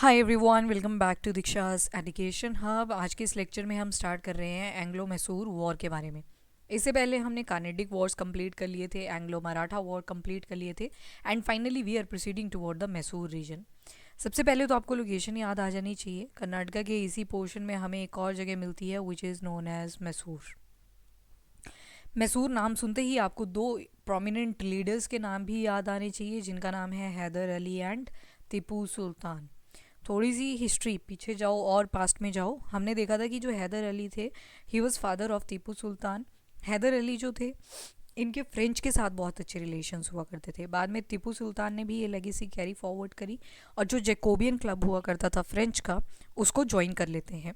Hi everyone, welcome back to Deeksha's education hub. आज के इस लेक्चर में हम स्टार्ट कर रहे हैं एंग्लो मैसूर वॉर के बारे में। इससे पहले हमने कार्नेटिक वॉर्स कंप्लीट कर लिए थे, एंग्लो मराठा वॉर कंप्लीट कर लिए थे and finally we are proceeding toward the Mysore region. सबसे पहले तो आपको लोकेशन याद आ जानी चाहिए। कर्नाटका के इसी पोर्शन में हमें एक और जगह मिलती है which is known as Mysore. Mysore नाम सुनते ही आपको दो प्रोमिनेंट लीडर्स के नाम भी याद आने चाहिए, जिनका नाम है हैदर अली एंड टीपू सुल्तान। थोड़ी सी हिस्ट्री पीछे जाओ और पास्ट में जाओ। हमने देखा था कि जो हैदर अली थे, he was father of Tipu Sultan. Haider Ali जो थे, इनके फ्रेंच के साथ बहुत अच्छे रिलेशंस हुआ करते थे। बाद में टीपू सुल्तान ने भी ये लेगेसी कैरी फॉरवर्ड करी और जो जैकोबियन क्लब हुआ करता था फ्रेंच का, उसको ज्वाइन कर लेते हैं।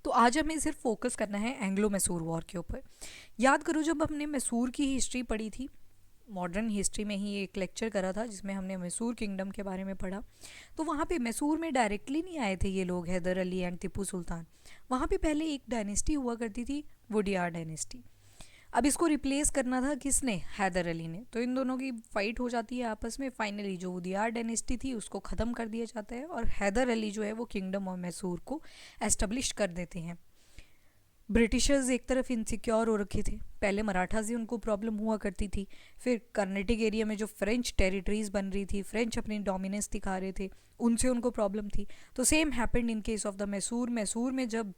तो आज हमें सिर्फ फोकस करना है एंग्लो मैसूर वॉर के ऊपर। याद करो, जब हमने मैसूर की हिस्ट्री पढ़ी थी, मॉडर्न हिस्ट्री में ही एक लेक्चर करा था जिसमें हमने मैसूर किंगडम के बारे में पढ़ा, तो वहाँ पे मैसूर में डायरेक्टली नहीं आए थे ये लोग, हैदर अली एंड टीपू सुल्तान। वहाँ पे पहले एक डायनेस्टी हुआ करती थी, वुडियार डायनेस्टी। अब इसको रिप्लेस करना था किसने? हैदर अली ने। तो इन दोनों की फाइट हो जाती है आपस में। फाइनली जो वुडियार डायनेस्टी थी उसको ख़त्म कर दिया जाता है और हैदर अली जो है वो किंगडम ऑफ मैसूर को एस्टेब्लिश कर देते हैं। ब्रिटिशर्स एक तरफ इनसिक्योर हो रखे थे, पहले मराठा से उनको प्रॉब्लम हुआ करती थी, फिर कर्नाटिक एरिया में जो फ्रेंच टेरिटरीज बन रही थी, फ्रेंच अपनी डोमिनेंस दिखा रहे थे, उनसे उनको प्रॉब्लम थी। तो same happened in case of the Mysore. Mysore में जब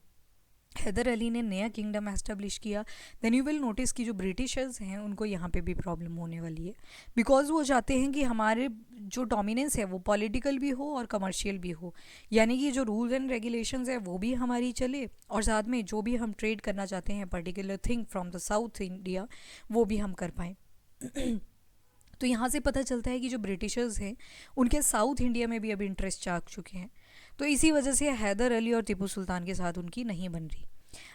हैदर अली ने नया किंगडम एस्टेब्लिश किया, देन यू विल नोटिस कि जो ब्रिटिशर्स हैं उनको यहाँ पे भी प्रॉब्लम होने वाली है, बिकॉज वो चाहते हैं कि हमारे जो डोमिनेंस है वो पॉलिटिकल भी हो और कमर्शियल भी हो, यानी कि जो रूल्स एंड रेगुलेशंस है वो भी हमारी चले और साथ में जो भी हम ट्रेड करना चाहते हैं particular thing from the south India, वो भी हम कर पाएँ। तो यहाँ से पता चलता है कि जो ब्रिटिशर्स हैं उनके साउथ इंडिया में भी अब इंटरेस्ट जाग चुके हैं। तो इसी वजह से हैदर अली और टीपू सुल्तान के साथ उनकी नहीं बन रही।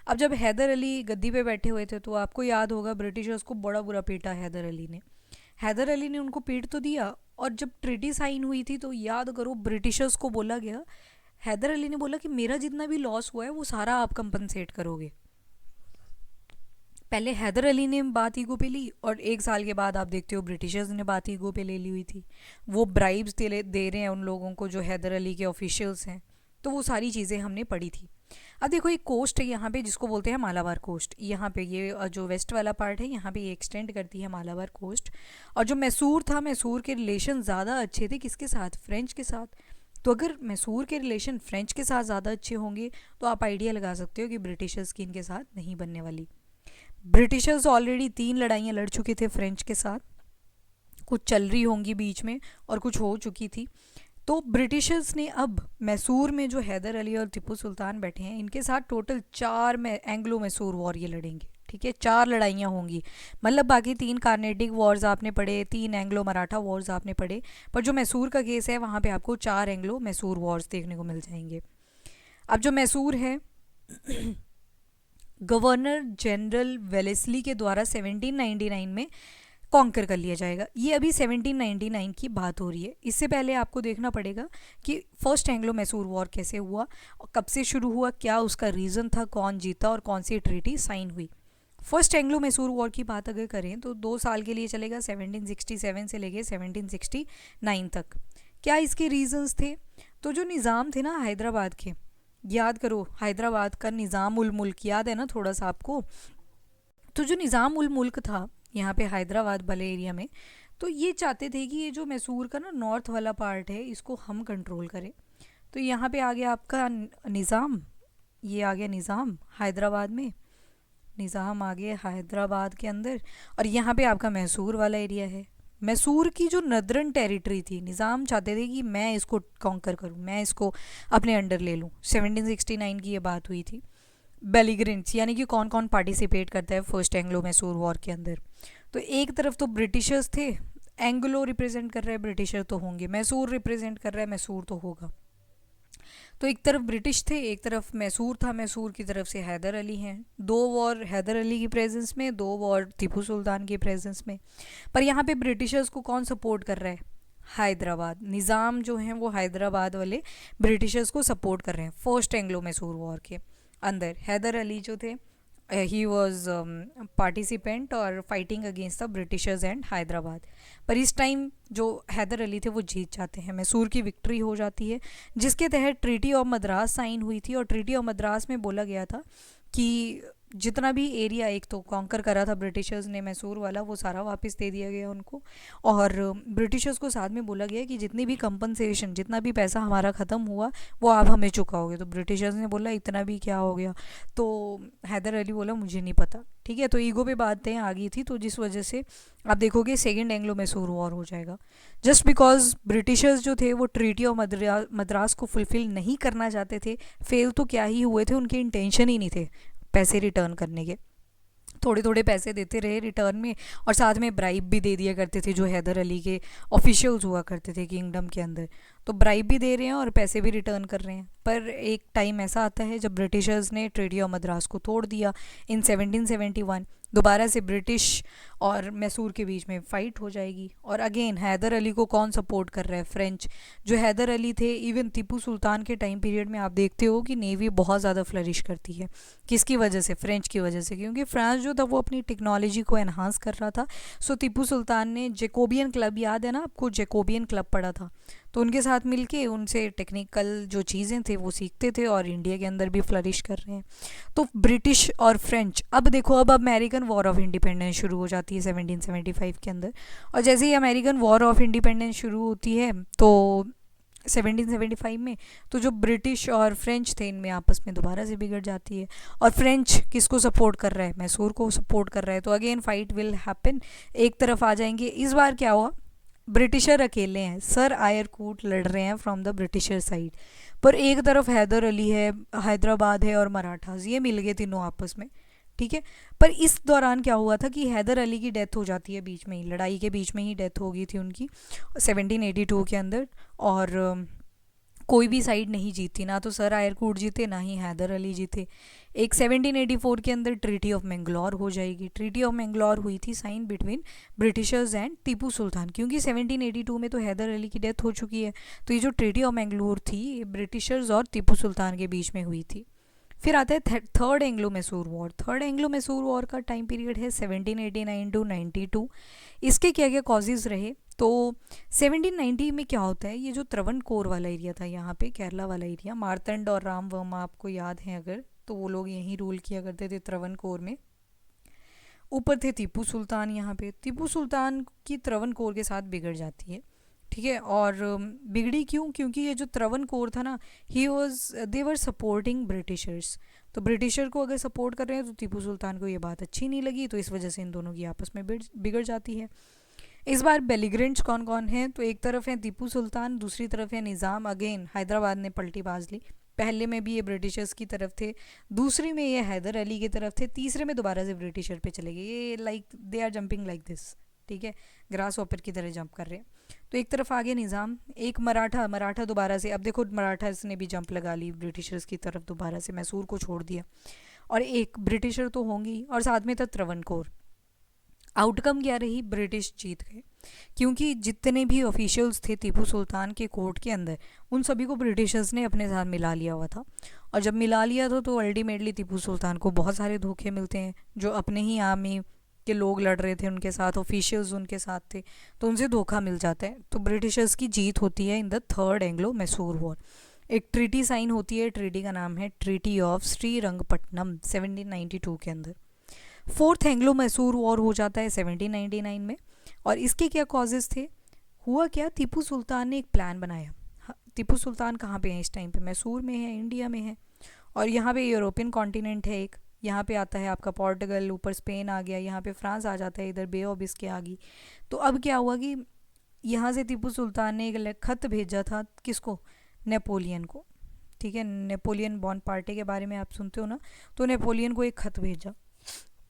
अब जब हैदर अली गद्दी पे बैठे हुए थे तो आपको याद होगा ब्रिटिशर्स को बड़ा बुरा पीटा हैदर अली ने। हैदर अली ने उनको पीट तो दिया, और जब ट्रीटी साइन हुई थी तो याद करो ब्रिटिशर्स को बोला गया, हैदर अली ने बोला कि मेरा जितना भी लॉस हुआ है वो सारा आप कंपनसेट करोगे। पहले हैदर अली ने बात ईगो पे ली और एक साल के बाद आप देखते हो ब्रिटिशर्स ने बात ईगो पे ले ली हुई थी। वो ब्राइब्स दे रहे हैं उन लोगों को जो हैदर अली के ऑफिशियल्स हैं। तो वो सारी चीज़ें हमने पढ़ी थी। अब देखो, एक कोस्ट है यहाँ पे जिसको बोलते हैं मालाबार कोस्ट। यहाँ पे ये जो वेस्ट वाला पार्ट है यहाँ पे ये एक्सटेंड करती है मालाबार कोस्ट। और जो मैसूर था, मैसूर के रिलेशन ज़्यादा अच्छे थे किसके साथ? फ्रेंच के साथ। तो अगर मैसूर के रिलेशन फ्रेंच के साथ ज़्यादा अच्छे होंगे तो आप आइडिया लगा सकते हो कि ब्रिटिशर्स की इनके साथ नहीं बनने वाली। ब्रिटिशर्स ऑलरेडी 3 लड़ाइयाँ लड़ चुके थे फ्रेंच के साथ, कुछ चल रही होंगी बीच में और कुछ हो चुकी थी। तो ब्रिटिशर्स ने अब मैसूर में जो हैदर अली और टीपू सुल्तान बैठे हैं, इनके साथ टोटल 4 में एंग्लो मैसूर वॉर ये लड़ेंगे। ठीक है, 4 लड़ाइयाँ होंगी। मतलब बाकी 3 कार्नेटिक वॉर्स आपने पढ़े, 3 एंग्लो मराठा वॉर्स आपने पढ़े, पर जो मैसूर का केस है वहाँ पे आपको 4 एंग्लो मैसूर वॉर्स देखने को मिल जाएंगे। अब जो मैसूर है गवर्नर जनरल वेलेस्ली के द्वारा 1799 में कॉन्कर कर लिया जाएगा। ये अभी 1799 की बात हो रही है। इससे पहले आपको देखना पड़ेगा कि फर्स्ट एंग्लो मैसूर वॉर कैसे हुआ, कब से शुरू हुआ, क्या उसका रीज़न था, कौन जीता और कौन सी ट्रीटी साइन हुई। फर्स्ट एंग्लो मैसूर वॉर की बात अगर करें तो 2 साल के लिए चलेगा, 1767 से लेके 1769 तक। क्या इसके रीजंस थे? तो जो निज़ाम थे ना हैदराबाद के, याद करो हैदराबाद का निज़ाम उल मुल्क याद है ना थोड़ा सा आपको? तो जो निज़ाम उल मुल्क था यहाँ पे हैदराबाद वाले एरिया में, तो ये चाहते थे कि ये जो मैसूर का ना नॉर्थ वाला पार्ट है इसको हम कंट्रोल करें। तो यहाँ पे आ गया आपका निज़ाम, ये आ गया निज़ाम हैदराबाद में, निज़ाम आ गया हैदराबाद के अंदर, और यहाँ पे आपका मैसूर वाला एरिया है। मैसूर की जो नदरन टेरिटरी थी, निज़ाम चाहते थे कि मैं इसको कॉन्कर करूँ, मैं इसको अपने अंडर ले लूँ। 1769 की ये बात हुई थी। बेलिग्रेंट्स यानी कि कौन कौन पार्टिसिपेट करता है फर्स्ट एंग्लो मैसूर वॉर के अंदर? तो एक तरफ तो ब्रिटिशर्स थे, एंग्लो रिप्रेजेंट कर रहे हैं ब्रिटिशर तो होंगे, मैसूर रिप्रेजेंट कर रहा है मैसूर तो होगा। तो एक तरफ ब्रिटिश थे, एक तरफ मैसूर था, मैसूर की तरफ से हैदर अली हैं। 2 वॉर हैदर अली की प्रेजेंस में, 2 वॉर टीपू सुल्तान की प्रेजेंस में। पर यहाँ पे ब्रिटिशर्स को कौन सपोर्ट कर रहा है? हैदराबाद। निज़ाम जो हैं वो हैदराबाद वाले ब्रिटिशर्स को सपोर्ट कर रहे हैं फर्स्ट एंग्लो मैसूर वॉर के अंदर। हैदर अली जो थे ही वॉज पार्टिसिपेंट और fighting against the Britishers and Hyderabad. पर इस टाइम जो हैदर अली थे वो जीत जाते हैं, मैसूर की विक्ट्री हो जाती है, जिसके तहत ट्रीटी ऑफ मद्रास साइन हुई थी। और ट्रीटी ऑफ मद्रास में बोला गया था कि जितना भी एरिया एक तो कॉन्कर करा था ब्रिटिशर्स ने मैसूर वाला, वो सारा वापस दे दिया गया उनको। और ब्रिटिशर्स को साथ में बोला गया कि जितनी भी कंपनसेशन, जितना भी पैसा हमारा ख़त्म हुआ वो आप हमें चुकाओगे। तो ब्रिटिशर्स ने बोला इतना भी क्या हो गया, तो हैदर अली बोला मुझे नहीं पता। ठीक है, तो ईगो पे बातें आ गई थी, तो जिस वजह से आप देखोगे सेकेंड एंग्लो मैसूर वॉर हो जाएगा। जस्ट बिकॉज ब्रिटिशर्स जो थे वो ट्रीटी ऑफ मद्रास को फुलफिल नहीं करना चाहते थे। फेल तो क्या ही हुए थे, उनके इंटेंशन ही नहीं थे पैसे रिटर्न करने के। थोड़े थोड़े पैसे देते रहे रिटर्न में, और साथ में ब्राइब भी दे दिया करते थे जो हैदर अली के ऑफिशियल्स हुआ करते थे किंगडम के अंदर। तो ब्राइब भी दे रहे हैं और पैसे भी रिटर्न कर रहे हैं। पर एक टाइम ऐसा आता है जब ब्रिटिशर्स ने ट्रीटी ऑफ मद्रास को तोड़ दिया इन 1771। दोबारा से ब्रिटिश और मैसूर के बीच में फ़ाइट हो जाएगी। और अगेन हैदर अली को कौन सपोर्ट कर रहा है? फ्रेंच। जो हैदर अली थे, इवन टीपू सुल्तान के टाइम पीरियड में आप देखते हो कि नेवी बहुत ज़्यादा फ्लरिश करती है। किसकी वजह से? फ्रेंच की वजह से, क्योंकि फ्रांस जो था वो अपनी टेक्नोलॉजी को एनहांस कर रहा था। सो टीपू सुल्तान ने जैकोबियन क्लब, याद है ना आपको, जैकोबियन क्लब पढ़ा था, तो उनके साथ मिलके उनसे टेक्निकल जो चीज़ें थे वो सीखते थे, और इंडिया के अंदर भी फ्लरिश कर रहे हैं। तो ब्रिटिश और फ्रेंच, अब देखो अब अमेरिकन वॉर ऑफ इंडिपेंडेंस शुरू हो जाती है 1775 के अंदर। और जैसे ही अमेरिकन वॉर ऑफ इंडिपेंडेंस शुरू होती है तो 1775 में, तो जो ब्रिटिश और फ्रेंच थे इनमें आपस में दोबारा से बिगड़ जाती है। और फ्रेंच किसको सपोर्ट कर रहा है? मैसूर को सपोर्ट कर रहा है। तो अगेन फाइट विल हैपन, एक तरफ आ जाएंगे। इस बार क्या हुआ, ब्रिटिशर अकेले हैं, सर आयरकूट लड़ रहे हैं फ्रॉम द ब्रिटिशर साइड, पर एक तरफ हैदर अली है, हैदराबाद है और मराठास, ये मिल गए तीनों आपस में। ठीक है, पर इस दौरान क्या हुआ था कि हैदर अली की डेथ हो जाती है बीच में ही, लड़ाई के बीच में ही डेथ हो गई थी उनकी 1782 के अंदर। और कोई भी साइड नहीं जीती, ना तो सर आयरकूट जीते ना ही हैदर अली जीते। एक 1784 के अंदर ट्रीटी ऑफ मैंगलोर हो जाएगी। ट्रीटी ऑफ मैंगलोर हुई थी sign between Britishers and Tipu Sultan, क्योंकि 1782 में तो हैदर अली की डेथ हो चुकी है। तो ये जो ट्रीटी ऑफ मैंगलोर थी ये ब्रिटिशर्स और टीपू सुल्तान के बीच में हुई थी। फिर आता है third Anglo Mysore war. Third Anglo Mysore war का टाइम पीरियड है 1789 टू 92। इसके क्या क्या कॉजेज रहे? तो 1790 में क्या होता है, ये जो त्रवणकोर वाला एरिया था, यहाँ पे केरला वाला एरिया, मार्तंड और राम वर्मा आपको याद है अगर, तो वो लोग यहीं रूल किया करते थे त्रवणकोर में। ऊपर थे टीपू सुल्तान, यहाँ पे टीपू सुल्तान की त्रवणकोर के साथ बिगड़ जाती है। ठीक है, और बिगड़ी क्यों? क्योंकि ये जो त्रवणकोर था ना, he was they were supporting Britishers. तो ब्रिटिशर को अगर सपोर्ट कर रहे हैं तो टीपू सुल्तान को ये बात अच्छी नहीं लगी, तो इस वजह से इन दोनों की आपस में बिगड़ जाती है। इस बार बेलिग्रेंट्स कौन कौन हैं? तो एक तरफ है टीपू सुल्तान, दूसरी तरफ है निज़ाम। अगेन हैदराबाद ने पलटी बाज ली। पहले में भी ये ब्रिटिशर्स की तरफ थे, दूसरी में ये हैदर अली की तरफ थे, तीसरे में दोबारा से ब्रिटिशर पे चले गए। ये like they are jumping like this, ठीक है, ग्रास ऑपर की तरह जंप कर रहे हैं। तो एक तरफ आगे निज़ाम, एक मराठा दोबारा से, अब देखो मराठास ने भी जंप लगा ली ब्रिटिशर्स की तरफ, दोबारा से मैसूर को छोड़ दिया। और एक ब्रिटिशर तो होंगी, और साथ में था त्रवणकोर। आउटकम क्या रही? ब्रिटिश जीत गए, क्योंकि जितने भी ऑफिशियल्स थे टीपू सुल्तान के कोर्ट के अंदर, उन सभी को ब्रिटिशर्स ने अपने साथ मिला लिया हुआ था। और जब मिला लिया था तो अल्टीमेटली टीपू सुल्तान को बहुत सारे धोखे मिलते हैं। जो अपने ही आर्मी के लोग लड़ रहे थे उनके साथ, ऑफिशियल्स उनके साथ थे, तो उनसे धोखा मिल जाता है। तो ब्रिटिशर्स की जीत होती है in the third Anglo Mysore war. एक ट्रीटी साइन होती है, ट्रीटी का नाम है ट्रीटी ऑफ श्रीरंगपट्टनम 1792 के अंदर। फोर्थ एंग्लो मैसूर वॉर हो जाता है 1799 में। और इसके क्या कॉजेज़ थे? हुआ क्या, टीपू सुल्तान ने एक प्लान बनाया। टीपू सुल्तान कहाँ पे हैं इस टाइम पे? मैसूर में है, इंडिया में है। और यहाँ पे यूरोपियन कॉन्टिनेंट है एक, यहाँ पे आता है आपका पोर्टुगल, ऊपर स्पेन आ गया, यहाँ पे फ्रांस आ जाता है, इधर बे ऑफ बिस्के आ गई। तो अब क्या हुआ कि यहाँ से टीपू सुल्तान ने एक खत भेजा था, किसको? नेपोलियन को। ठीक है, नेपोलियन बोनापार्टे के बारे में आप सुनते हो ना, तो नेपोलियन को एक खत भेजा।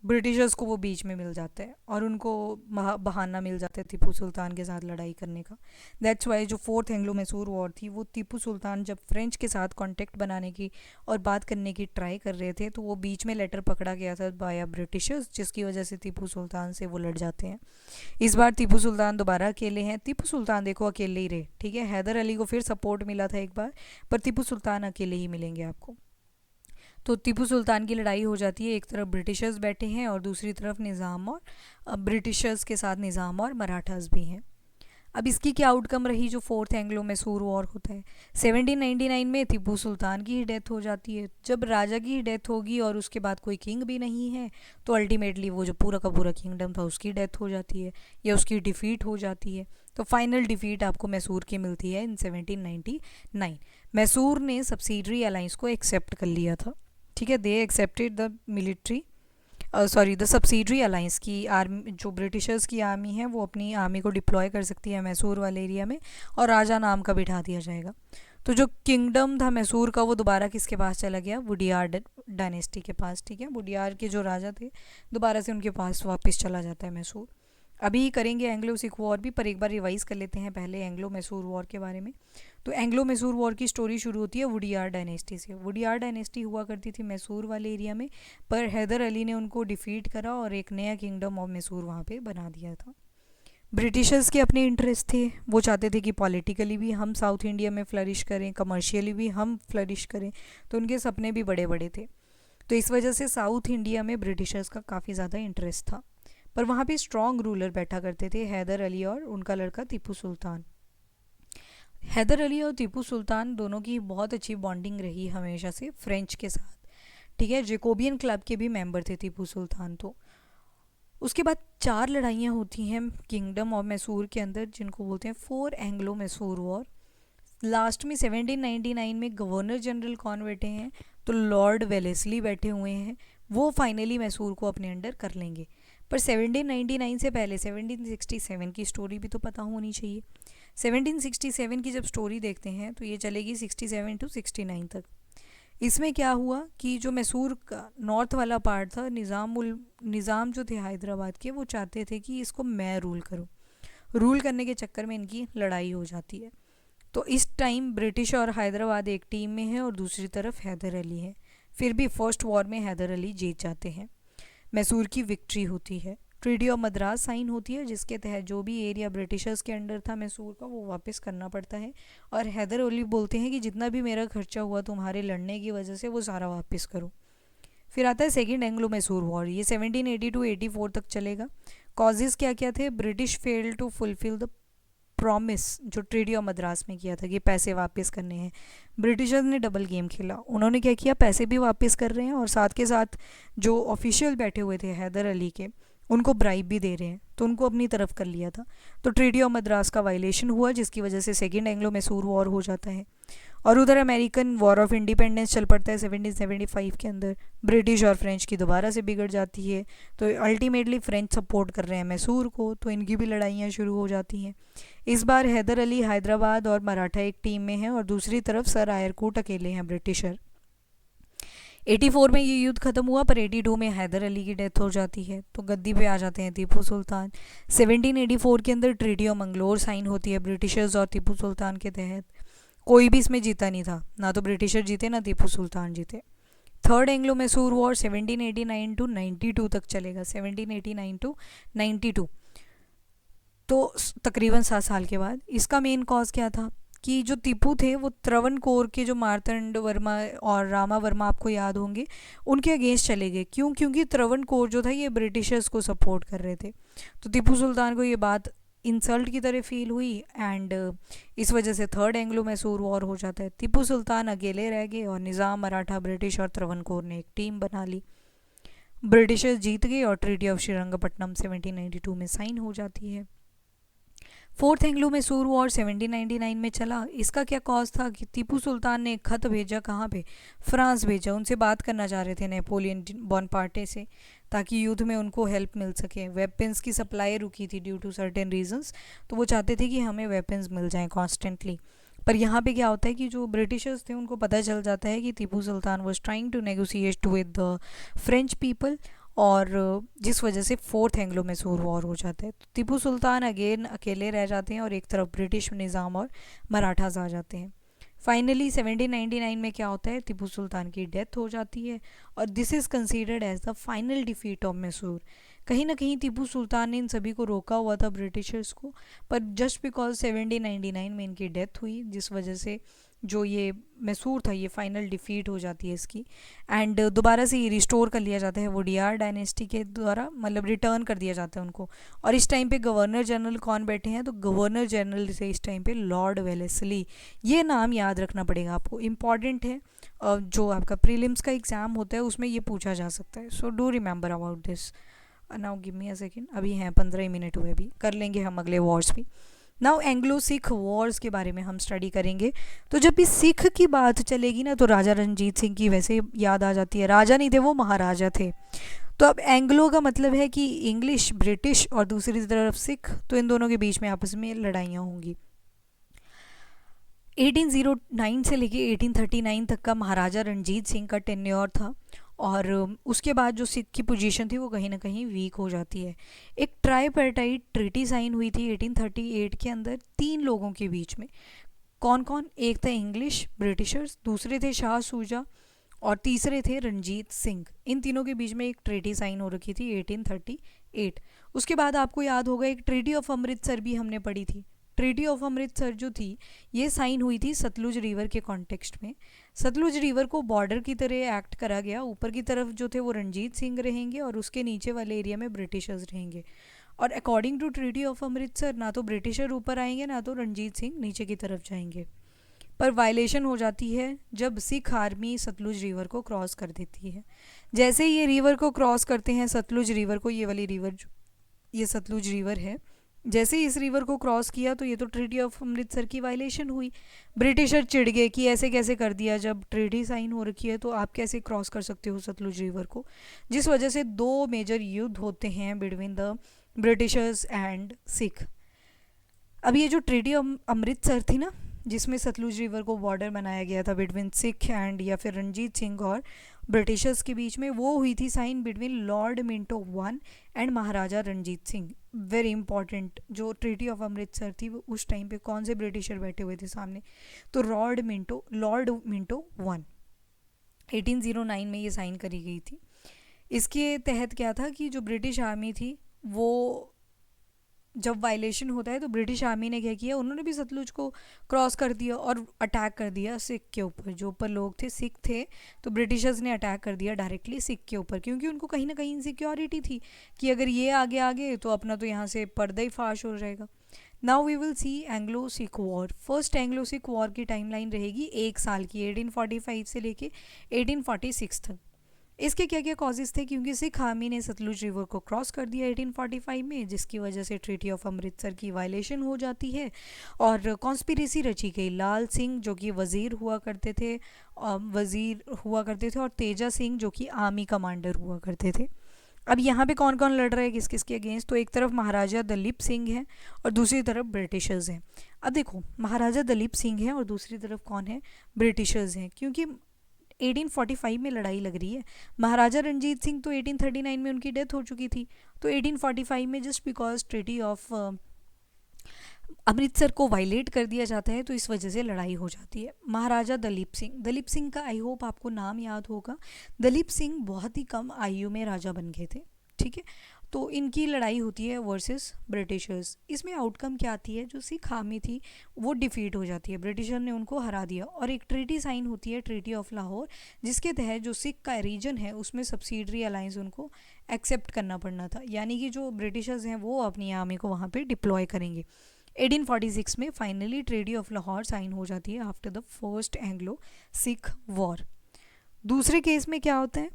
ब्रिटिशर्स को वो बीच में मिल जाता है और उनको बहाना मिल जाता है टीपू सुल्तान के साथ लड़ाई करने का। दैट्स वाई जो फोर्थ एंग्लो मैसूर वॉर थी वो टीपू सुल्तान जब फ्रेंच के साथ कांटेक्ट बनाने की और बात करने की ट्राई कर रहे थे, तो वो बीच में लेटर पकड़ा गया था बाय ब्रिटिशर्स, जिसकी वजह से टीपू सुल्तान से वो लड़ जाते हैं। इस बार टीपू सुल्तान दोबारा अकेले हैं। टीपू सुल्तान देखो अकेले ही रहे, ठीक है, हैदर अली को फिर सपोर्ट मिला था एक बार, पर टीपू सुल्तान अकेले ही मिलेंगे आपको। तो टीपू सुल्तान की लड़ाई हो जाती है, एक तरफ ब्रिटिशर्स बैठे हैं और दूसरी तरफ निज़ाम और ब्रिटिशर्स के साथ निज़ाम और मराठास भी हैं। अब इसकी क्या आउटकम रही जो फोर्थ एंग्लो मैसूर वॉर होता है। 1799 में टीपू सुल्तान की ही डेथ हो जाती है। जब राजा की ही डेथ होगी और उसके बाद कोई किंग भी नहीं है, तो अल्टीमेटली वो जो पूरा का पूरा किंगडम था उसकी डेथ हो जाती है या उसकी डिफीट हो जाती है। तो फाइनल डिफीट आपको मैसूर की मिलती है इन 1799। मैसूर ने सब्सिडरी अलाइंस को एक्सेप्ट कर लिया था, ठीक है। They accepted the military the subsidiary alliance की आर्मी, जो ब्रिटिशर्स की आर्मी है वो अपनी आर्मी को डिप्लॉय कर सकती है मैसूर वाले एरिया में, और राजा नाम का बिठा दिया जाएगा। तो जो किंगडम था मैसूर का वो दोबारा किसके पास चला गया, वुडियार डायनेस्टी के पास, ठीक है। वुडियार के जो राजा थे दोबारा से उनके पास वापस चला जाता है मैसूर। अभी करेंगे एंग्लो सिख वॉर भी, पर एक बार रिवाइज कर लेते हैं पहले एंग्लो मैसूर वॉर के बारे में। तो एंग्लो मैसूर वॉर की स्टोरी शुरू होती है वुडियार डायनेस्टी से। वुडियार डायनेस्टी हुआ करती थी मैसूर वाले एरिया में, पर हैदर अली ने उनको डिफीट करा और एक नया किंगडम ऑफ मैसूर वहाँ पे बना दिया था। ब्रिटिशर्स के अपने इंटरेस्ट थे, वो चाहते थे कि पॉलिटिकली भी हम साउथ इंडिया में फ्लरिश करें, कमर्शियली भी हम फ्लरिश करें, तो उनके सपने भी बड़े बड़े थे। तो इस वजह से साउथ इंडिया में ब्रिटिशर्स का काफ़ी ज़्यादा इंटरेस्ट था, पर वहाँ पे स्ट्रॉन्ग रूलर बैठा करते थे, हैदर अली और उनका लड़का टीपू सुल्तान। हैदर अली और टीपू सुल्तान दोनों की बहुत अच्छी बॉन्डिंग रही हमेशा से फ्रेंच के साथ, ठीक है। जेकोबियन क्लब के भी मेंबर थे टीपू सुल्तान। तो उसके बाद 4 लड़ाइयाँ होती हैं किंगडम ऑफ मैसूर के अंदर, जिनको बोलते हैं 4 एंग्लो मैसूर वॉर। लास्ट में 1799 में गवर्नर जनरल कौन बैठे हैं, तो लॉर्ड वेलेस्ली बैठे हुए हैं, वो फाइनली मैसूर को अपने अंडर कर लेंगे। पर 1799 से पहले 1767 की स्टोरी भी तो पता होनी चाहिए। 1767 की जब स्टोरी देखते हैं तो ये चलेगी 67 टू 69 तक। इसमें क्या हुआ कि जो मैसूर का नॉर्थ वाला पार्ट था, निज़ाम जो थे हैदराबाद के, वो चाहते थे कि इसको मैं रूल करूं। रूल करने के चक्कर में इनकी लड़ाई हो जाती है। तो इस टाइम ब्रिटिश और हैदराबाद एक टीम में है और दूसरी तरफ हैदर अली है। फिर भी फर्स्ट वॉर में हैदर अली जीत जाते हैं, मैसूर की विक्ट्री होती है। ट्रीटी ऑफ मद्रास साइन होती है, जिसके तहत जो भी एरिया ब्रिटिशर्स के अंडर था मैसूर का वो वापस करना पड़ता है, और हैदर अली बोलते हैं कि जितना भी मेरा खर्चा हुआ तुम्हारे लड़ने की वजह से वो सारा वापस करो। फिर आता है सेकेंड एंग्लो मैसूर वॉर, ये 1780 टू 84 तक चलेगा। कॉजेज़ क्या क्या थे, British fail to fulfil the promise जो ट्रीटी ऑफ मद्रास में किया था कि पैसे वापस करने हैं। ब्रिटिशर्स ने डबल गेम खेला, उन्होंने क्या किया, पैसे भी वापस कर रहे हैं और साथ के साथ जो ऑफिशियल बैठे हुए थे हैदर अली के उनको ब्राइब भी दे रहे हैं, तो उनको अपनी तरफ कर लिया था। तो ट्रीटी ऑफ मद्रास का वायलेशन हुआ, जिसकी वजह से सेकेंड एंग्लो मैसूर वॉर हो जाता है। और उधर अमेरिकन वॉर ऑफ इंडिपेंडेंस चल पड़ता है 1775 के अंदर। ब्रिटिश और फ्रेंच की दोबारा से बिगड़ जाती है, तो अल्टीमेटली फ्रेंच सपोर्ट कर रहे हैं मैसूर को, तो इनकी भी लड़ाइयाँ शुरू हो जाती हैं। इस बार हैदर अली हैदराबाद और मराठा एक टीम में हैं और दूसरी तरफ सर आयरकूट अकेले हैं ब्रिटिशर। 84 में ये युद्ध खत्म हुआ, पर 82 में हैदर अली की डेथ हो जाती है, तो गद्दी पे आ जाते हैं टीपू सुल्तान। 1784 के अंदर ट्रीटी ऑफ मंगलोर साइन होती है ब्रिटिशर्स और टीपू सुल्तान के तहत। कोई भी इसमें जीता नहीं था, ना तो ब्रिटिशर जीते ना टीपू सुल्तान जीते। Third Anglo Mysore war 1789 to 92 तक चलेगा, 1789 टू 92, तो तकरीबन 7 साल के बाद। इसका मेन कॉज क्या था कि जो टीपू थे वो त्रवणकोर के जो मार्तंड वर्मा और रामा वर्मा, आपको याद होंगे, उनके अगेंस्ट चले गए। क्यों? क्योंकि त्रवणकोर जो था ये ब्रिटिशर्स को सपोर्ट कर रहे थे। तो टीपू सुल्तान को ये बात इंसल्ट की तरह फील हुई एंड इस वजह से थर्ड एंग्लो मैसूर वॉर हो जाता है। टीपू सुल्तान अकेले रह गए और निज़ाम, मराठा, ब्रिटिश और त्रवणकोर ने एक टीम बना ली। ब्रिटिशर्स जीत गए और ट्रीटी ऑफ श्रीरंगपट्टनम 1792 में साइन हो जाती है। फोर्थ एंग्लो मैसूर वॉर 1799 में चला। इसका क्या कॉज था कि टीपू सुल्तान ने एक खत भेजा, कहाँ पे, फ्रांस भेजा। उनसे बात करना चाह रहे थे नेपोलियन बोनापार्टे से, ताकि युद्ध में उनको हेल्प मिल सके। वेपन्स की सप्लाई रुकी थी ड्यू टू सर्टेन रीजंस, तो वो चाहते थे कि हमें वेपन्स मिल जाएं कॉन्स्टेंटली। पर यहाँ पे क्या होता है कि जो ब्रिटिशर्स थे उनको पता चल जाता है कि Tipu Sultan was trying to negotiate with the French people, और जिस वजह से फोर्थ एंग्लो मैसूर वॉर हो जाता है। तो टीपू सुल्तान अगेन अकेले रह जाते हैं और एक तरफ ब्रिटिश निज़ाम और मराठास आ जाते हैं। फाइनली 1799 में क्या होता है, टीपू सुल्तान की डेथ हो जाती है और this is considered as the final defeat of Mysore. कहीं ना कहीं टीपू सुल्तान ने इन सभी को रोका हुआ था ब्रिटिशर्स को, पर जस्ट बिकॉज 1799 में इनकी डेथ हुई, जिस वजह से जो ये मैसूर था ये फाइनल डिफीट हो जाती है इसकी, एंड दोबारा से ये रिस्टोर कर लिया जाता है वोडियार डायनेस्टी के द्वारा, मतलब रिटर्न कर दिया जाता है उनको। और इस टाइम पे गवर्नर जनरल कौन बैठे हैं, तो गवर्नर जनरल से इस टाइम पे लॉर्ड वेलेस्ली। ये नाम याद रखना पड़ेगा आपको, इम्पॉर्टेंट है। जो आपका प्रीलिम्स का एग्ज़ाम होता है उसमें ये पूछा जा सकता है, so do remember about this. Now give me a second, अभी हैं 15 मिनट हुए, अभी कर लेंगे हम अगले वॉर्स भी। नाउ एंग्लो सिख वॉर्स के बारे में हम स्टडी करेंगे। तो जब भी सिख की बात चलेगी ना तो राजा रणजीत सिंह की वैसे याद आ जाती है, राजा नहीं थे वो, महाराजा थे। तो अब एंग्लो का मतलब है कि इंग्लिश, ब्रिटिश, और दूसरी तरफ सिख, तो इन दोनों के बीच में आपस में लड़ाइयाँ होंगी। 1809 से लेके 1839 तक का महाराजा रणजीत सिंह का टेन्योर था, और उसके बाद जो सिख की पोजीशन थी वो कहीं ना कहीं वीक हो जाती है। एक ट्राईपार्टाइट ट्रीटी साइन हुई थी 1838 के अंदर 3 लोगों के बीच में। कौन कौन, एक थे इंग्लिश ब्रिटिशर्स, दूसरे थे शाह सूजा, और तीसरे थे रंजीत सिंह। इन तीनों के बीच में एक ट्रीटी साइन हो रखी थी 1838। उसके बाद आपको याद होगा एक ट्रीटी ऑफ अमृतसर भी हमने पढ़ी थी। ट्रीटी ऑफ अमृतसर जो थी ये साइन हुई थी सतलुज रिवर के कॉन्टेक्स्ट में। सतलुज रिवर को बॉर्डर की तरह एक्ट करा गया, ऊपर की तरफ जो थे वो रंजीत सिंह रहेंगे और उसके नीचे वाले एरिया में ब्रिटिशर्स रहेंगे। और according to treaty of Amritsar ना तो ब्रिटिशर ऊपर आएंगे ना तो रंजीत सिंह नीचे की तरफ जाएंगे। पर वायलेशन हो जाती है जब सिख आर्मी सतलुज रिवर को क्रॉस कर देती है। जैसे ही ये रिवर को क्रॉस करते हैं सतलुज रिवर को, ये वाली रिवर जो ये सतलुज रिवर है, जैसे ही इस रिवर को क्रॉस किया तो ये तो ट्रीटी ऑफ अमृतसर की वायलेशन हुई। ब्रिटिशर चिढ़ गए कि ऐसे कैसे कर दिया, जब ट्रीटी साइन हो रखी है तो आप कैसे क्रॉस कर सकते हो सतलुज रिवर को। जिस वजह से 2 मेजर युद्ध होते हैं between the Britishers and Sikh. अब ये जो ट्रीटी ऑफ अमृतसर थी ना, जिसमें सतलुज रिवर को बॉर्डर बनाया गया था बिटवीन सिख एंड या फिर रंजीत सिंह और ब्रिटिशर्स के बीच में, वो हुई थी sign between Lord Minto one and Maharaja Ranjit Singh. Very important, जो ट्रीटी ऑफ अमृतसर थी वो उस टाइम पे कौन से ब्रिटिशर बैठे हुए थे सामने, तो लॉर्ड मिंटो वन। 1809 में ये साइन करी गई थी। इसके तहत क्या था कि जो ब्रिटिश आर्मी थी वो जब वायलेशन होता है तो ब्रिटिश आर्मी ने क्या किया, उन्होंने भी सतलुज को क्रॉस कर दिया और अटैक कर दिया सिख के ऊपर। जो ऊपर लोग थे सिख थे, तो ब्रिटिशर्स ने अटैक कर दिया डायरेक्टली सिख के ऊपर, क्योंकि उनको कहीं ना कहीं इनसिक्योरिटी थी कि अगर ये आगे आगे तो अपना तो यहाँ से पर्दा ही फाश हो जाएगा। Now we will see Anglo Sikh war. First Anglo Sikh war की टाइमलाइन रहेगी 1 साल की, 1845 से लेके 1846 तक। इसके क्या क्या कॉजेज़ थे, क्योंकि सिख आर्मी ने सतलुज रिवर को क्रॉस कर दिया 1845 में, जिसकी वजह से ट्रीटी ऑफ अमृतसर की वायलेशन हो जाती है और कॉन्स्पिरेसी रची गई। लाल सिंह जो कि वज़ीर हुआ करते थे और तेजा सिंह जो कि आर्मी कमांडर हुआ करते थे। अब यहाँ पे कौन कौन लड़ रहा है किस किस के अगेंस्ट, तो एक तरफ महाराजा दलीप सिंह है और दूसरी तरफ ब्रिटिशर्स हैं। अब देखो महाराजा दलीप सिंह है और दूसरी तरफ कौन है, ब्रिटिशर्स हैं, क्योंकि 1845 में लड़ाई लग रही है। महाराजा रणजीत सिंह तो 1839 में उनकी डेथ हो चुकी थी, तो 1845 में just because treaty of Amritsar को वायलेट कर दिया जाता है तो इस वजह से लड़ाई हो जाती है। महाराजा दलीप सिंह का आई होप आपको नाम याद होगा। दलीप सिंह बहुत ही कम आयु में राजा बन गए थे, ठीक है। तो इनकी लड़ाई होती है वर्सेस ब्रिटिशर्स। इसमें आउटकम क्या आती है, जो सिख आर्मी थी वो डिफीट हो जाती है, ब्रिटिशर ने उनको हरा दिया और एक ट्रीटी साइन होती है ट्रीटी ऑफ लाहौर, जिसके तहत जो सिख का रीजन है उसमें सब्सिडरी अलायंस उनको एक्सेप्ट करना पड़ना था, यानी कि जो ब्रिटिशर्स हैं वो अपनी आर्मी को वहाँ पे डिप्लॉय करेंगे। 1846 में finally treaty of Lahore sign हो जाती है after the first Anglo Sikh war. दूसरे केस में क्या होता है,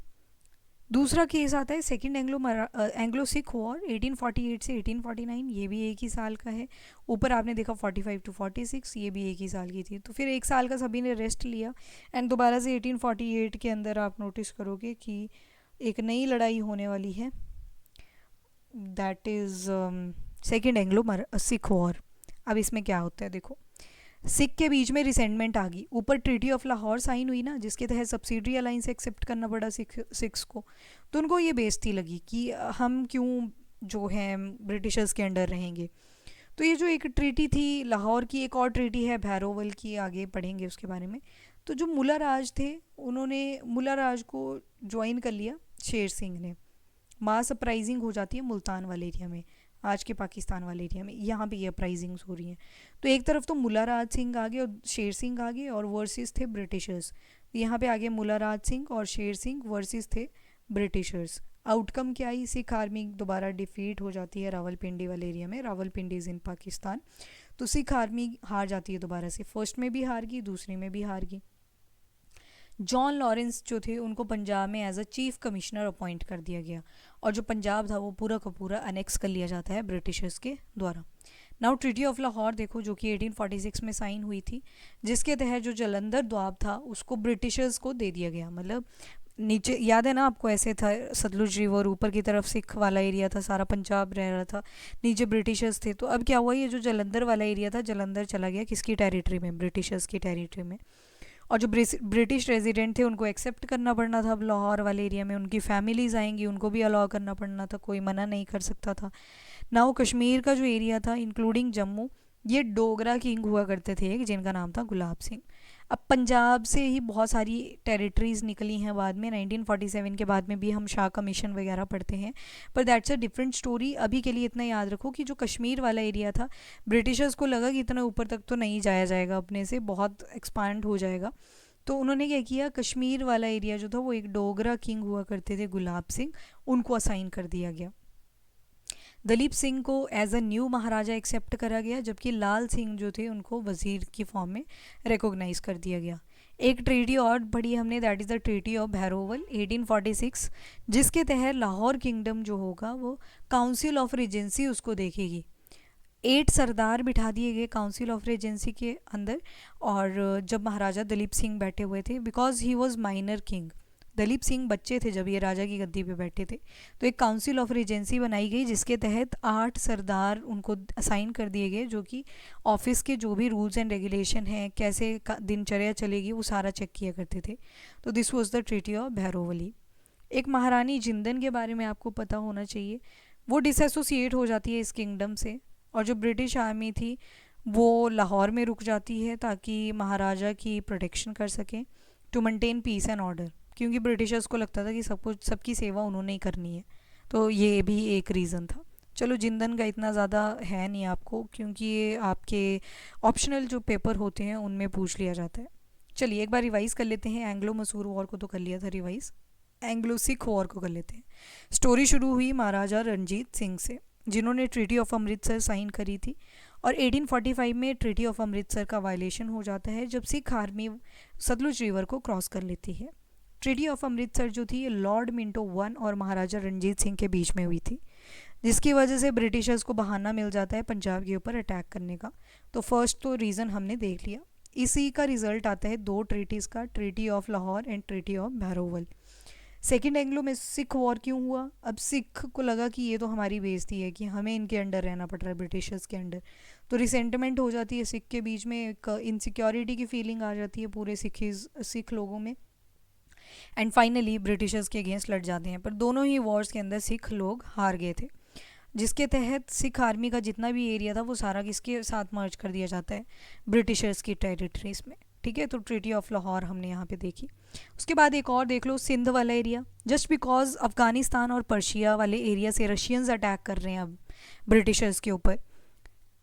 दूसरा केस आता है सेकेंड एंग्लो सिख वॉर 1848 से 1849, ये भी एक ही साल का है। ऊपर आपने देखा 45 to 46, ये भी एक ही साल की थी। तो फिर 1 साल का सभी ने रेस्ट लिया एंड दोबारा से 1848 के अंदर आप नोटिस करोगे कि एक नई लड़ाई होने वाली है, that is second Anglo Sikh war. अब इसमें क्या होता है देखो, सिख के बीच में रिसेंटमेंट आ गई। ऊपर ट्रीटी ऑफ लाहौर साइन हुई ना, जिसके तहत सब्सिडरी अलायंस एक्सेप्ट करना पड़ा सिख्स को, तो उनको ये बेइज्जती लगी कि हम क्यों जो है ब्रिटिशर्स के अंडर रहेंगे। तो ये जो एक ट्रीटी थी लाहौर की, एक और ट्रीटी है भैरोवल की, आगे पढ़ेंगे उसके बारे में। तो जो मुला राज थे उन्होंने मुला राज को ज्वाइन कर लिया शेर सिंह ने। मास अपराइजिंग हो जाती है मुल्तान वाले एरिया में। आज के पाकिस्तान वाले एरिया में, यहाँ पे ये अपराइजिंग्स हो रही हैं। तो एक तरफ तो मुल्ला राज सिंह आगे और शेर सिंह आगे और वर्सेस थे ब्रिटिशर्स। यहाँ पे आगे मुल्ला राज सिंह और शेर सिंह वर्सेस थे ब्रिटिशर्स। आउटकम क्या आई, सिख आर्मी दोबारा डिफीट हो जाती है रावलपिंडी वाले एरिया में, रावलपिंडी इज़ इन पाकिस्तान। तो सिख आर्मी हार जाती है दोबारा से, फर्स्ट में भी हार गई, दूसरी में भी हार गई। जॉन लॉरेंस जो थे उनको पंजाब में as a chief commissioner appoint कर दिया गया और जो पंजाब था वो पूरा का पूरा अनेक्स कर लिया जाता है ब्रिटिशर्स के द्वारा। नाउ ट्रीटी ऑफ लाहौर देखो जो कि 1846 में साइन हुई थी, जिसके तहत जो जलंधर द्वाब था उसको ब्रिटिशर्स को दे दिया गया। मतलब नीचे याद है ना आपको, ऐसे था सतलुज रिवर, ऊपर की तरफ सिख वाला एरिया था, सारा पंजाब रह रहा था, नीचे ब्रिटिशर्स थे। तो अब क्या हुआ, ये जो जलंधर वाला एरिया था, जलंधर चला गया किसकी टेरिटरी में, ब्रिटिशर्स की टेरिटरी में। और जो ब्रिटिश रेजिडेंट थे उनको एक्सेप्ट करना पड़ना था। अब लाहौर वाले एरिया में उनकी फैमिलीज आएंगी, उनको भी अलाउ करना पड़ना था, कोई मना नहीं कर सकता था ना। वो कश्मीर का जो एरिया था इंक्लूडिंग जम्मू, ये डोगरा किंग हुआ करते थे एक, जिनका नाम था गुलाब सिंह। अब पंजाब से ही बहुत सारी टेरिटरीज़ निकली हैं बाद में, 1947 के बाद में भी हम शाह कमीशन वगैरह पढ़ते हैं, पर दैट्स अ डिफरेंट स्टोरी। अभी के लिए इतना याद रखो कि जो कश्मीर वाला एरिया था, ब्रिटिशर्स को लगा कि इतना ऊपर तक तो नहीं जाया जाएगा अपने से, बहुत एक्सपांड हो जाएगा। तो उन्होंने क्या किया, कश्मीर वाला एरिया जो था वो एक डोगरा किंग हुआ करते थे गुलाब सिंह, उनको असाइन कर दिया गया। दलीप सिंह को as a new maharaja accept करा गया, जबकि लाल सिंह जो थे उनको वज़ीर की फॉर्म में रिकॉग्नाइज कर दिया गया। एक ट्रीटी और पढ़ी हमने, that is the treaty of Bhairowal 1846, जिसके तहत लाहौर किंगडम जो होगा वो काउंसिल ऑफ रेजेंसी उसको देखेगी। 8 सरदार बिठा दिए गए काउंसिल ऑफ रेजेंसी के अंदर। और जब महाराजा दलीप सिंह बैठे हुए थे, because he was minor king, Dalip Singh बच्चे थे जब ये राजा की गद्दी पे बैठे थे, तो एक काउंसिल ऑफ रेजेंसी बनाई गई जिसके तहत 8 सरदार उनको असाइन कर दिए गए, जो कि ऑफिस के जो भी रूल्स एंड रेगुलेशन हैं, कैसे दिनचर्या चलेगी, वो सारा चेक किया करते थे। तो this was the treaty of Bhairowal. एक महारानी जिंदन के बारे में आपको पता होना चाहिए, वो डिसएसोसिएट हो जाती है इस किंगडम से, और जो ब्रिटिश आर्मी थी वो लाहौर में रुक जाती है ताकि महाराजा की प्रोटेक्शन कर सकें, to maintain peace and order, क्योंकि ब्रिटिशर्स को लगता था कि सब कुछ, सबकी सेवा उन्होंने ही करनी है। तो ये भी एक रीज़न था। चलो जिंदन का इतना ज़्यादा है नहीं आपको, क्योंकि ये आपके ऑप्शनल जो पेपर होते हैं उनमें पूछ लिया जाता है। चलिए एक बार रिवाइज़ कर लेते हैं। एंग्लो मसूर वॉर को तो कर लिया था रिवाइज़, एंग्लो सिख वॉर को कर लेते हैं। स्टोरी शुरू हुई महाराजा रणजीत सिंह से, जिन्होंने ट्रीटी ऑफ अमृतसर साइन करी थी, और 1845 में ट्रीटी ऑफ अमृतसर का वायलेशन हो जाता है जब सिख आर्मी सतलुज रिवर को क्रॉस कर लेती है। ट्रीटी ऑफ अमृतसर जो थी ये लॉर्ड मिंटो वन और महाराजा रणजीत सिंह के बीच में हुई थी, जिसकी वजह से ब्रिटिशर्स को बहाना मिल जाता है पंजाब के ऊपर अटैक करने का। तो फर्स्ट तो रीज़न हमने देख लिया। इसी का रिजल्ट आता है 2 ट्रीटीज़ का, treaty of Lahore and treaty of Bhairowal. Second Anglo में सिख वॉर क्यों हुआ, अब सिख को लगा कि ये तो हमारी बेइज्जती है कि हमें इनके अंडर रहना पड़ रहा है, ब्रिटिशर्स के अंडर। तो रिसेंटमेंट हो जाती है सिख के बीच में, एक इनसिक्योरिटी की फीलिंग आ जाती है पूरे सिख लोगों में, एंड फाइनली ब्रिटिशर्स के अगेंस्ट लड़ जाते हैं। पर दोनों ही वॉर्स के अंदर सिख लोग हार गए थे, जिसके तहत सिख आर्मी का जितना भी एरिया था वो सारा किसके साथ मर्ज कर दिया जाता है, ब्रिटिशर्स की टेरिटरीज में। ठीक है, तो ट्रीटी ऑफ लाहौर हमने यहाँ पे देखी। उसके बाद एक और देख लो, सिंध वाला एरिया। जस्ट बिकॉज अफगानिस्तान और पर्शिया वाले एरिया से रशियंस अटैक कर रहे हैं अब ब्रिटिशर्स के ऊपर।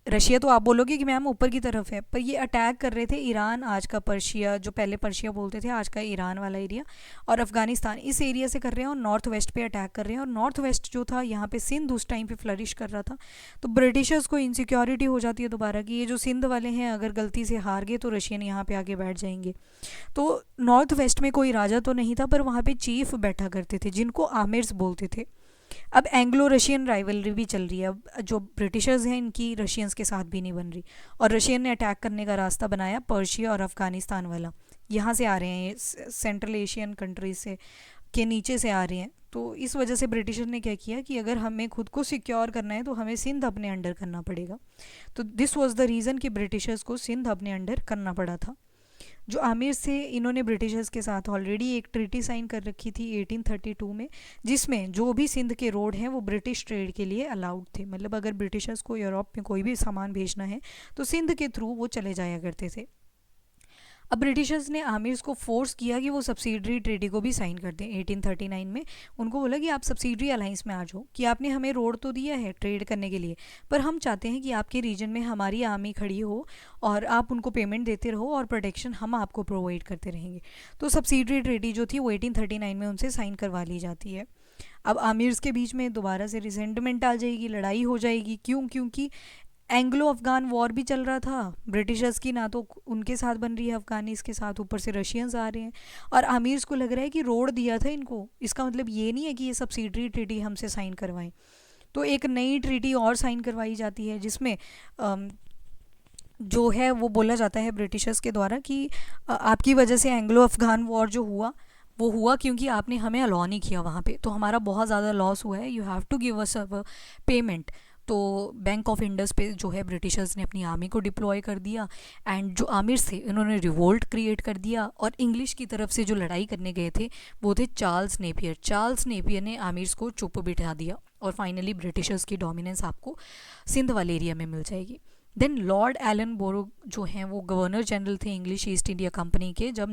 रशिया तो आप बोलोगे कि मैम ऊपर की तरफ है, पर ये अटैक कर रहे थे ईरान, आज का पर्शिया, जो पहले पर्शिया बोलते थे, आज का ईरान वाला एरिया, और अफगानिस्तान, इस एरिया से कर रहे हैं और नॉर्थ वेस्ट पे अटैक कर रहे हैं। और नॉर्थ वेस्ट जो था यहाँ पे सिंध उस टाइम पे फ्लरिश कर रहा था। तो ब्रिटिशर्स को इनसिक्योरिटी हो जाती है दोबारा कि ये जो सिंध वाले हैं अगर गलती से हार गए तो रशियन यहाँ पे आके बैठ जाएंगे। तो नॉर्थ वेस्ट में कोई राजा तो नहीं था, पर वहाँ पे चीफ बैठा करते थे जिनको आमिर्स बोलते थे। अब एंग्लो रशियन राइवलरी भी चल रही है, अब जो ब्रिटिशर्स हैं इनकी रशियंस के साथ भी नहीं बन रही, और रशियन ने अटैक करने का रास्ता बनाया पर्शिया और अफगानिस्तान वाला। यहाँ से आ रहे हैं, सेंट्रल एशियन कंट्रीज से के नीचे से आ रहे हैं। तो इस वजह से ब्रिटिशर ने क्या किया कि अगर हमें खुद को सिक्योर करना है तो हमें सिंध अपने अंडर करना पड़ेगा। तो दिस वाज द रीज़न कि ब्रिटिशर्स को सिंध अपने अंडर करना पड़ा था। जो आमिर थे इन्होंने ब्रिटिशर्स के साथ ऑलरेडी एक ट्रीटी साइन कर रखी थी 1832 में, जिसमें जो भी सिंध के रोड हैं वो ब्रिटिश ट्रेड के लिए अलाउड थे। मतलब अगर ब्रिटिशर्स को यूरोप में कोई भी सामान भेजना है तो सिंध के थ्रू वो चले जाया करते थे। अब ब्रिटिशर्स ने आमिर्स को फोर्स किया कि वो सब्सिडरी ट्रीटी को भी साइन कर दें 1839 में। उनको बोला कि आप सब्सिडरी अलाइंस में आ जाओ, कि आपने हमें रोड तो दिया है ट्रेड करने के लिए, पर हम चाहते हैं कि आपके रीजन में हमारी आर्मी खड़ी हो और आप उनको पेमेंट देते रहो और प्रोटेक्शन हम आपको प्रोवाइड करते रहेंगे। तो सब्सिडरी ट्रीटी जो थी वो 1839 में उनसे साइन करवा ली जाती है। अब आमिर्स के बीच में दोबारा से रिसेंटमेंट आ जाएगी, लड़ाई हो जाएगी। क्यों? क्योंकि एंग्लो अफगान वॉर भी चल रहा था। ब्रिटिशर्स की ना तो उनके साथ बन रही है अफगानीज के साथ, ऊपर से रशियंस आ रहे हैं। और आमिर्स को लग रहा है कि रोड दिया था इनको, इसका मतलब ये नहीं है कि ये सब्सिडरी ट्रीटी हमसे साइन करवाएं। तो एक नई ट्रीटी और साइन करवाई जाती है जिसमें जो है वो बोला जाता है ब्रिटिशर्स के द्वारा कि आपकी वजह से एंग्लो अफगान वॉर जो हुआ वो हुआ क्योंकि आपने हमें अलाउ नहीं किया वहाँ पे, तो हमारा बहुत ज़्यादा लॉस हुआ है, you have to give us a payment. तो बैंक ऑफ इंडस पे जो है ब्रिटिशर्स ने अपनी आर्मी को डिप्लॉय कर दिया एंड जो आमिर्स थे इन्होंने रिवोल्ट क्रिएट कर दिया। और इंग्लिश की तरफ से जो लड़ाई करने गए थे वो थे चार्ल्स नेपियर। चार्ल्स नेपियर ने आमिर्स को चुप बिठा दिया और फाइनली ब्रिटिशर्स की डोमिनेंस आपको सिंध वाले एरिया में मिल जाएगी। देन लॉर्ड एलन बोरो जो हैं वो गवर्नर जनरल थे इंग्लिश ईस्ट इंडिया कंपनी के, जब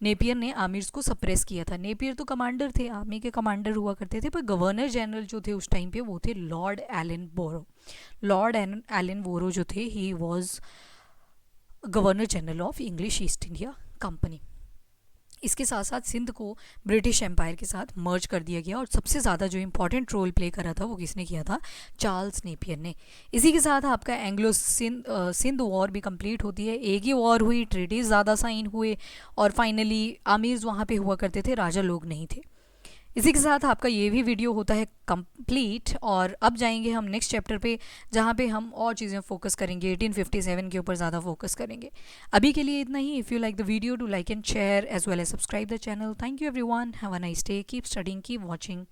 नेपियर ने आमिर्स को सप्रेस किया था। नेपियर तो कमांडर थे, आर्मी के कमांडर हुआ करते थे, पर गवर्नर जनरल जो थे उस टाइम पे वो थे लॉर्ड एलन बोरो। लॉर्ड एलन बोरो जो थे he was governor general of English east India company. इसके साथ साथ सिंध को ब्रिटिश एम्पायर के साथ मर्ज कर दिया गया और सबसे ज़्यादा जो इम्पोर्टेंट रोल प्ले करा था वो किसने किया था? चार्ल्स नेपियर ने। इसी के साथ आपका एंग्लो सिंध वॉर भी कंप्लीट होती है। एक ही वॉर हुई, ट्रीटीज ज़्यादा साइन हुए और फाइनली आमिर्स वहाँ पे हुआ करते थे, राजा लोग नहीं थे। इसी के साथ आपका ये भी वीडियो होता है कंप्लीट और अब जाएंगे हम नेक्स्ट चैप्टर पे जहाँ पे हम और चीज़ें फोकस करेंगे, 1857 के ऊपर ज़्यादा फोकस करेंगे। अभी के लिए इतना ही। If you like the video, to like and share as well as subscribe the channel. Thank you everyone, have a nice day, keep studying, keep watching.